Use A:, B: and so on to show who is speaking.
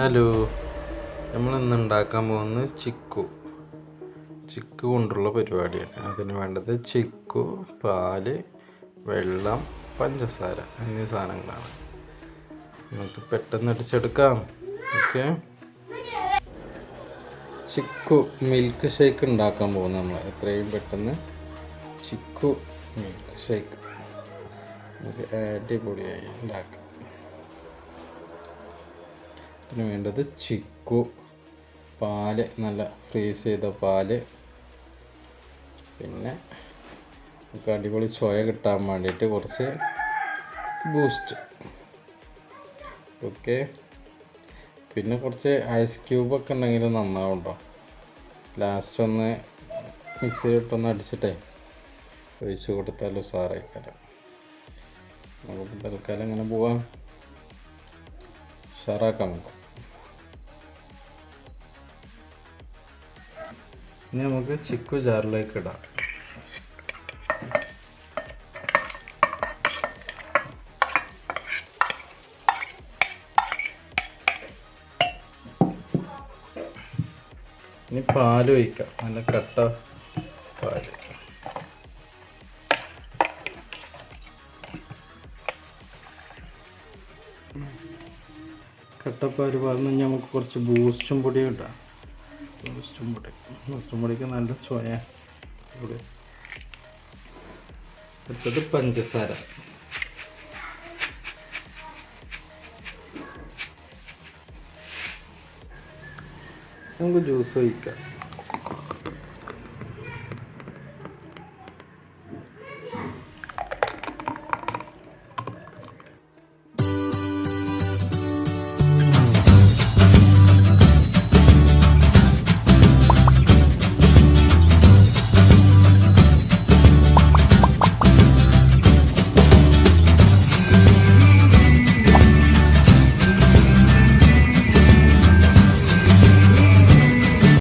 A: Hello, നമ്മളിന്ന് ഉണ്ടാക്കാൻ പോകുന്നത് ചിക്കു കൊണ്ടുള്ള പരിപാടിയാണ്. അതിന് വേണ്ടത് ചിക്കു, പാല്, വെള്ളം, പഞ്ചസാര എന്നീ സാധനങ്ങളാണ്. നമുക്ക് പെട്ടെന്ന് അടിച്ചെടുക്കാം. ഓക്കെ, ചിക്കു മിൽക്ക് ഷേക്ക് ഉണ്ടാക്കാൻ പോകുന്നത് നമ്മൾ എത്രയും പെട്ടെന്ന്. ചിക്കു മിൽക്ക് ഷേക്ക് നമുക്ക് അടിപൊളിയായി ഉണ്ടാക്കാം. അതിന് വേണ്ടത് ചിക്കു, പാല്, നല്ല ഫ്രീസ് ചെയ്ത പാല്, പിന്നെ നമുക്ക് അടിപൊളി ചോയ കിട്ടാൻ വേണ്ടിയിട്ട് കുറച്ച് ബൂസ്റ്റ്. ഓക്കെ, പിന്നെ കുറച്ച് ഐസ് ക്യൂബൊക്കെ ഉണ്ടെങ്കിൽ നന്നാവുണ്ടോ. ലാസ്റ്റ് ഒന്ന് മിക്സിയിലിട്ടൊന്ന് അടിച്ചിട്ടേ ഒഴിച്ച് കൊടുത്താൽ ഉഷാറായിക്കാരം. നമുക്ക് തൽക്കാലം ഇങ്ങനെ പോവാം, ഉഷാറാക്കാം നമുക്ക്. ഇനി നമുക്ക് ചിക്കു ജാറിലേക്ക് ഇടാം. ഇനി പാല് ഒഴിക്കാം, നല്ല കട്ട പാല്. കട്ടപ്പാല് പറഞ്ഞ് നമുക്ക് കുറച്ച് ബൂസ്റ്റും പൊടി ഇടാം. ബൂസ്റ്റും പൊടിക്ക് നല്ല ചോയ പൊടി. അടുത്തത് പഞ്ചസാര. നമുക്ക് ജ്യൂസ് ഒഴിക്കാം.